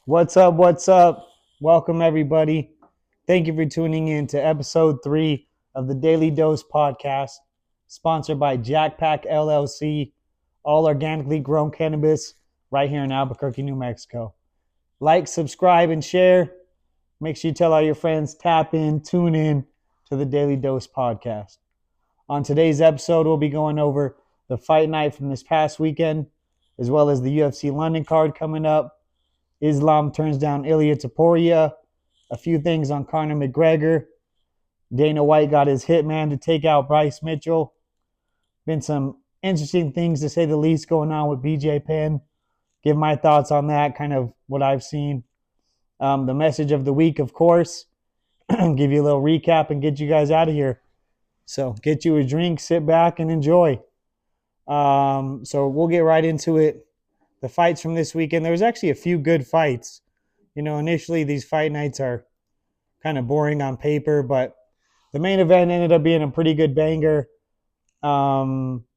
What's up? What's up? Welcome, everybody. Thank you for tuning in to episode 3 of the Daily Dose Podcast, sponsored by Jackpack LLC, all organically grown cannabis right here in Albuquerque, New Mexico. Like, subscribe, and share. Make sure you tell all your friends, tap in, tune in to the Daily Dose Podcast. On today's episode, we'll be going over the fight night from this past weekend, as well as the UFC London card coming up. Islam turns down Ilia Tiporia. A few things on Conor McGregor. Dana White got his hitman to take out Bryce Mitchell. Been some interesting things, to say the least, going on with BJ Penn. Give my thoughts on that, kind of what I've seen. The message of the week, of course. Give you a little recap and get you guys out of here. So get you a drink, sit back, and enjoy. So we'll get right into it. The fights from this weekend, there was actually a few good fights. Initially these fight nights are kind of boring on paper, but the main event ended up being a pretty good banger. Delitze,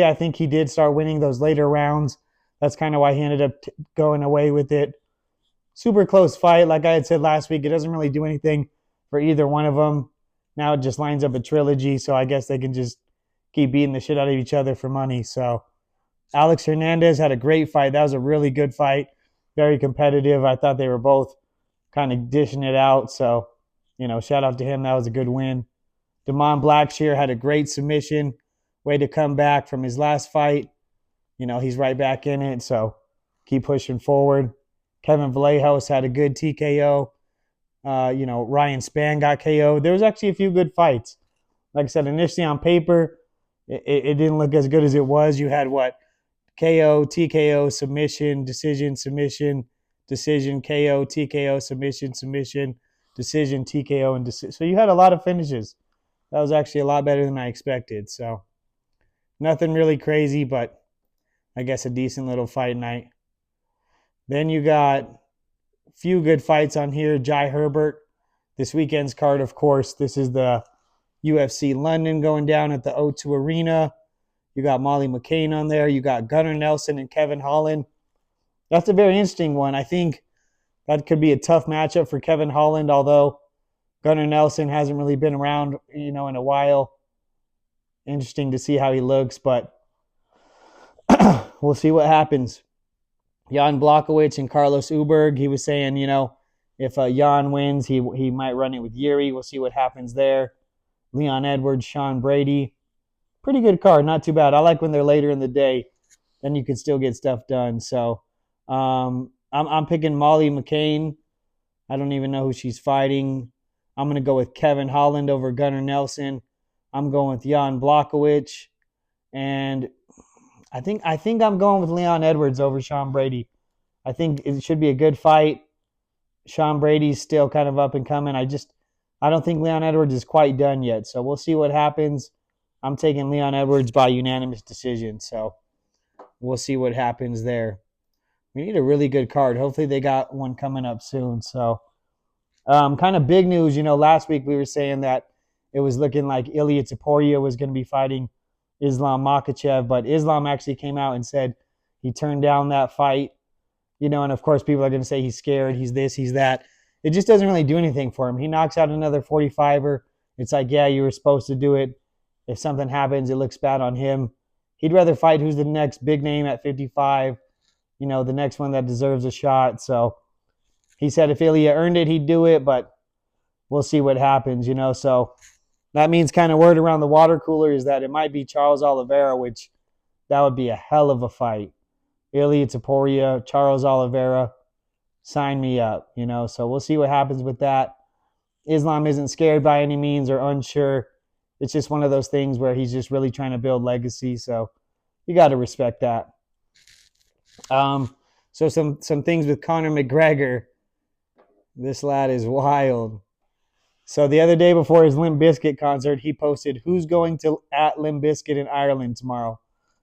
I think he did start winning those later rounds. That's kind of why he ended up going away with it. Super close fight. Like I had said last week, it doesn't really do anything for either one of them. Now it just lines up a trilogy, so I guess they can just keep beating the shit out of each other for money. So Alex Hernandez had a great fight. That was a really good fight. Very competitive. I thought they were both kind of dishing it out. So, shout out to him. That was a good win. Damon Blackshear had a great submission. Way to come back from his last fight. He's right back in it. So keep pushing forward. Kevin Vallejos had a good TKO. Ryan Spann got KO'd. There was actually a few good fights. Like I said, initially on paper, it didn't look as good as it was. You had KO, TKO, submission, decision, KO, TKO, submission, decision, TKO, and decision. So you had a lot of finishes. That was actually a lot better than I expected. So nothing really crazy, but I guess a decent little fight night. Then you got a few good fights on here. Jai Herbert, this weekend's card, of course. This is the UFC London going down at the O2 Arena. You got Molly McCain on there. You got Gunnar Nelson and Kevin Holland. That's a very interesting one. I think that could be a tough matchup for Kevin Holland, although Gunnar Nelson hasn't really been around, in a while. Interesting to see how he looks, but we'll see what happens. Jan Blachowicz and Carlos Uberg, he was saying, if Jan wins, he might run it with Yuri. We'll see what happens there. Leon Edwards, Sean Brady. Pretty good card, not too bad. I like when they're later in the day, then you can still get stuff done. So I'm picking Molly McCain. I don't even know who she's fighting. I'm going to go with Kevin Holland over Gunnar Nelson. I'm going with Jan Blachowicz. And I think I'm going with Leon Edwards over Sean Brady. I think it should be a good fight. Sean Brady's still kind of up and coming. I don't think Leon Edwards is quite done yet. So we'll see what happens. I'm taking Leon Edwards by unanimous decision, so we'll see what happens there. We need a really good card. Hopefully they got one coming up soon. So kind of big news. Last week we were saying that it was looking like Ilia Tiporia was going to be fighting Islam Makhachev, but Islam actually came out and said he turned down that fight. And of course people are going to say he's scared, he's this, he's that. It just doesn't really do anything for him. He knocks out another 45er. It's like, yeah, you were supposed to do it. If something happens, it looks bad on him. He'd rather fight who's the next big name at 55, the next one that deserves a shot. So he said if Ilya earned it, he'd do it, but we'll see what happens, So that means kind of word around the water cooler is that it might be Charles Oliveira, which that would be a hell of a fight. Ilia Tiporia, Charles Oliveira, sign me up, So we'll see what happens with that. Islam isn't scared by any means or unsure. It's just one of those things where he's just really trying to build legacy. So you got to respect that. So some things with Conor McGregor. This lad is wild. So the other day before his Limp Bizkit concert, he posted, "Who's going to at Limp Bizkit in Ireland tomorrow?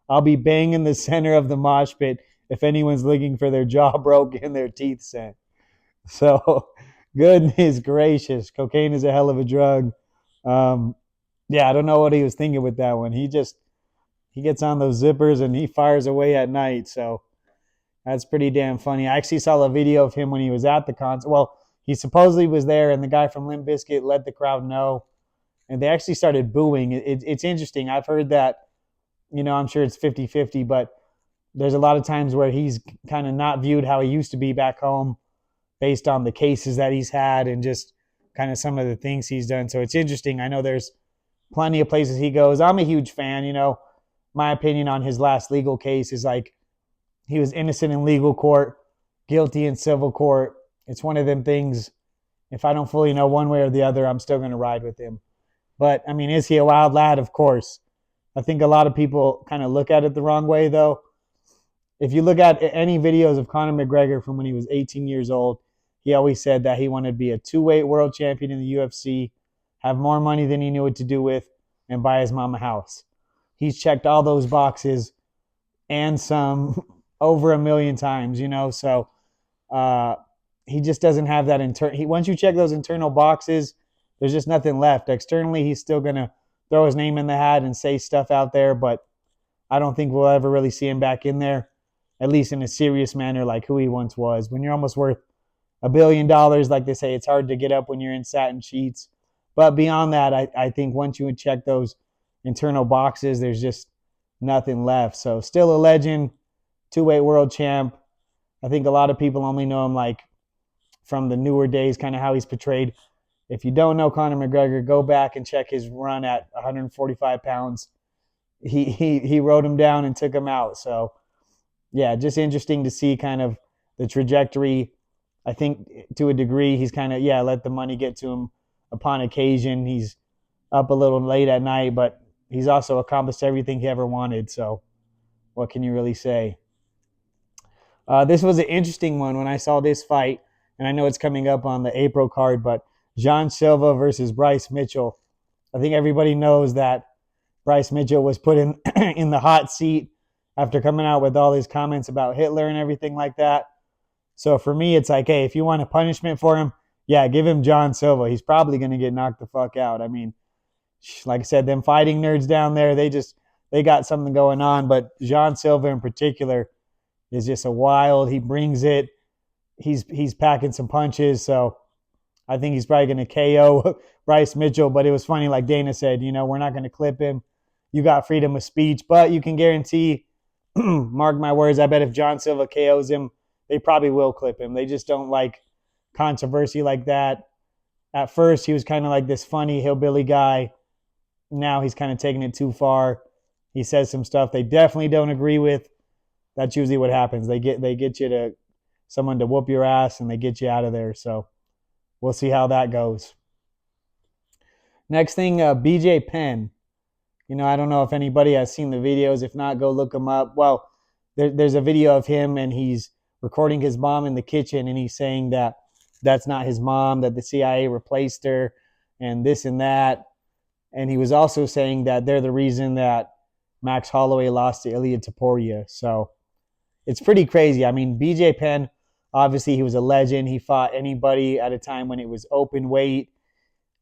I'll be banging the center of the mosh pit if anyone's looking for their jaw broke and their teeth sent." So goodness gracious, cocaine is a hell of a drug. I don't know what he was thinking with that one. He gets on those zippers and he fires away at night. So That's pretty damn funny. I actually saw a video of him when he was at the concert. Well, he supposedly was there, and the guy from Limp Bizkit let the crowd know, and they actually started booing. It's interesting. I've heard that, I'm sure it's 50-50, but there's a lot of times where he's kind of not viewed how he used to be back home based on the cases that he's had and just kind of some of the things he's done. So it's interesting. I know there's plenty of places he goes. I'm a huge fan. My opinion on his last legal case is like he was innocent in legal court, guilty in civil court. It's one of them things. If I don't fully know one way or the other, I'm still going to ride with him. But, I mean, is he a wild lad? Of course. I think a lot of people kind of look at it the wrong way, though. If you look at any videos of Conor McGregor from when he was 18 years old, he always said that he wanted to be a two-weight world champion in the UFC, have more money than he knew what to do with, and buy his mom a house. He's checked all those boxes and some over 1 million times, So he just doesn't have that once you check those internal boxes, there's just nothing left. Externally, he's still going to throw his name in the hat and say stuff out there, but I don't think we'll ever really see him back in there, at least in a serious manner like who he once was. When you're almost worth $1 billion, like they say, it's hard to get up when you're in satin sheets. But beyond that, I think once you check those internal boxes, there's just nothing left. So still a legend, two-weight world champ. I think a lot of people only know him like from the newer days, kind of how he's portrayed. If you don't know Conor McGregor, go back and check his run at 145 pounds. He rode him down and took him out. So, yeah, just interesting to see kind of the trajectory. I think to a degree he's kind of, let the money get to him upon occasion. He's up a little late at night, but he's also accomplished everything he ever wanted. So what can you really say? This was an interesting one when I saw this fight, and I know it's coming up on the April card, but John Silva versus Bryce Mitchell. I think everybody knows that Bryce Mitchell was put in in the hot seat after coming out with all his comments about Hitler and everything like that. So for me, it's like, hey, if you want a punishment for him, give him John Silva. He's probably going to get knocked the fuck out. I mean, like I said, them fighting nerds down there, they got something going on. But John Silva in particular is just a wild. He brings it. He's packing some punches. So I think he's probably going to KO Bryce Mitchell. But it was funny, like Dana said, we're not going to clip him. You got freedom of speech, but you can guarantee, mark my words, I bet if John Silva KOs him, they probably will clip him. They just don't like controversy like that. At first, he was kind of like this funny hillbilly guy. Now he's kind of taking it too far. He says some stuff they definitely don't agree with. That's usually what happens. They get you to someone to whoop your ass and they get you out of there. So we'll see how that goes. Next thing, BJ Penn. I don't know if anybody has seen the videos. If not, go look him up. Well, there's a video of him and he's recording his mom in the kitchen and he's saying that that's not his mom, that the CIA replaced her and this and that. And he was also saying that they're the reason that Max Holloway lost to Ilya Tiporia. So it's pretty crazy. I mean, BJ Penn, obviously he was a legend. He fought anybody at a time when it was open weight.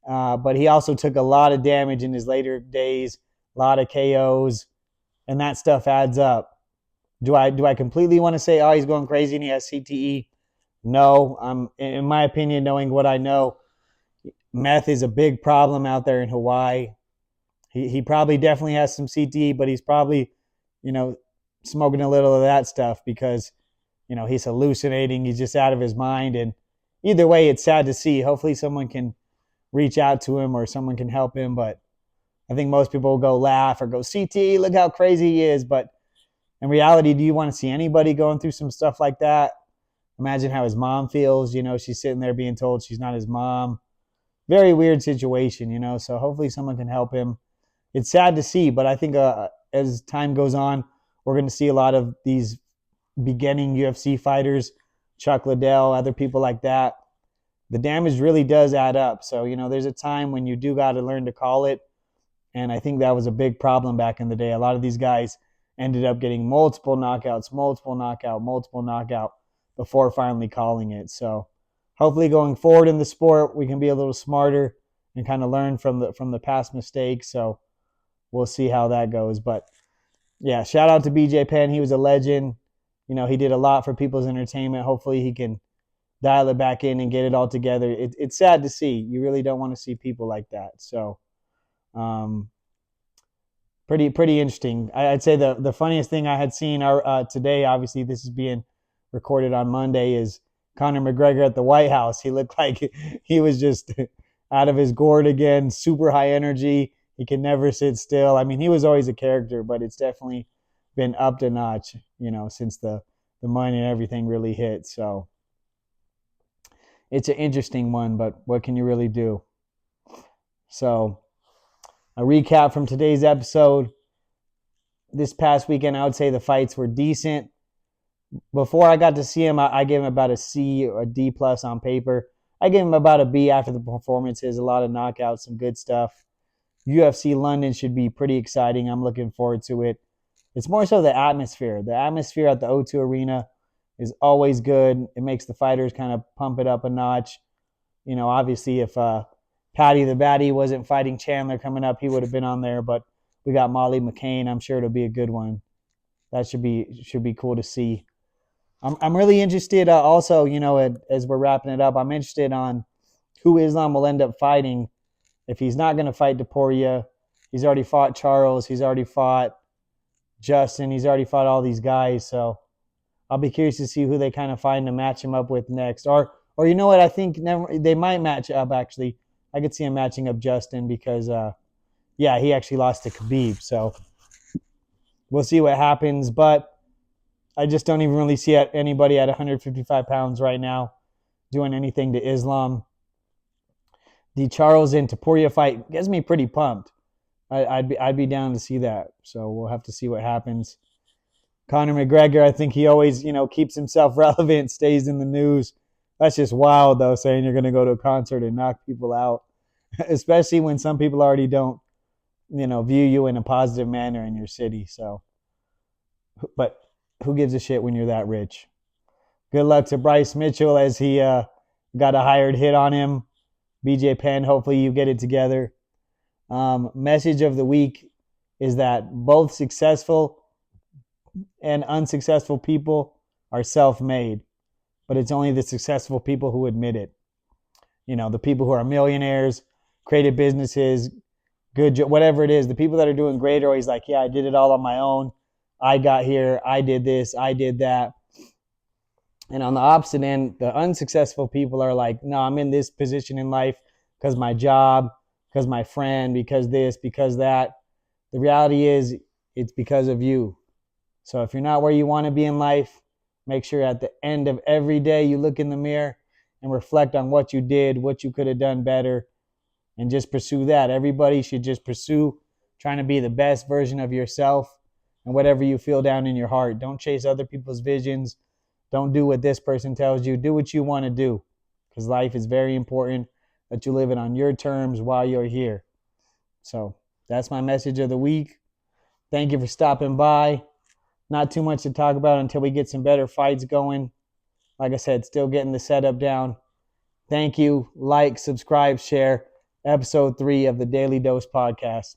But he also took a lot of damage in his later days, a lot of KOs, and that stuff adds up. Do I completely want to say, oh, he's going crazy and he has CTE? No. In my opinion, knowing what I know, meth is a big problem out there in Hawaii. He probably definitely has some CTE, but he's probably, smoking a little of that stuff because, he's hallucinating. He's just out of his mind. And either way, it's sad to see. Hopefully someone can reach out to him or someone can help him. But I think most people will go laugh or go, CTE, look how crazy he is. But in reality, do you want to see anybody going through some stuff like that? Imagine how his mom feels. She's sitting there being told she's not his mom. Very weird situation, so hopefully someone can help him. It's sad to see, but I think as time goes on, we're going to see a lot of these beginning UFC fighters, Chuck Liddell, other people like that. The damage really does add up. So, there's a time when you do got to learn to call it. And I think that was a big problem back in the day. A lot of these guys ended up getting multiple knockouts before finally calling it. So hopefully going forward in the sport, we can be a little smarter and kind of learn from the past mistakes. So we'll see how that goes. But yeah, shout out to BJ Penn. He was a legend. he did a lot for people's entertainment. Hopefully he can dial it back in and get it all together. It's sad to see. You really don't want to see people like that. So, pretty interesting. I'd say the funniest thing I had seen today, obviously this is being recorded on Monday, is Conor McGregor at the White House. He looked like he was just out of his gourd again, super high energy. He can never sit still. I mean, he was always a character, but it's definitely been upped a notch, since the money and everything really hit. So it's an interesting one, but what can you really do? So a recap from today's episode. This past weekend, I would say the fights were decent. Before I got to see him, I gave him about a C or a D plus on paper. I gave him about a B after the performances. A lot of knockouts, some good stuff. UFC London should be pretty exciting. I'm looking forward to it. It's more so the atmosphere. The atmosphere at the O2 Arena is always good. It makes the fighters kind of pump it up a notch. Obviously if Patty the Batty wasn't fighting Chandler coming up, he would have been on there. But we got Molly McCain. I'm sure it'll be a good one. That should be cool to see. I'm really interested also, as we're wrapping it up, I'm interested on who Islam will end up fighting. If he's not going to fight Tiporia, he's already fought Charles, he's already fought Justin, he's already fought all these guys. So I'll be curious to see who they kind of find to match him up with next. Or you know what? I think they might match up, actually. I could see him matching up Justin because, he actually lost to Khabib. So we'll see what happens. But I just don't even really see anybody at 155 pounds right now doing anything to Islam. The Charles and Tiporia fight gets me pretty pumped. I'd be down to see that. So we'll have to see what happens. Conor McGregor, I think he always, keeps himself relevant, stays in the news. That's just wild, though, saying you're going to go to a concert and knock people out, especially when some people already don't, view you in a positive manner in your city. So, but who gives a shit when you're that rich? Good luck to Bryce Mitchell as he got a hired hit on him. BJ Penn, hopefully you get it together. Message of the week is that both successful and unsuccessful people are self-made, but it's only the successful people who admit it. The people who are millionaires, created businesses, whatever it is, the people that are doing great are always like, yeah, I did it all on my own. I got here, I did this, I did that. And on the opposite end, the unsuccessful people are like, no, I'm in this position in life because my job, because my friend, because this, because that. The reality is it's because of you. So if you're not where you want to be in life, make sure at the end of every day you look in the mirror and reflect on what you did, what you could have done better, and just pursue that. Everybody should just pursue trying to be the best version of yourself. And whatever you feel down in your heart, don't chase other people's visions. Don't do what this person tells you. Do what you want to do, because life is very important that you live it on your terms while you're here. So that's my message of the week. Thank you for stopping by. Not too much to talk about until we get some better fights going. Like I said, still getting the setup down. Thank you. Like, subscribe, share. Episode 3 of the Daily Dose Podcast.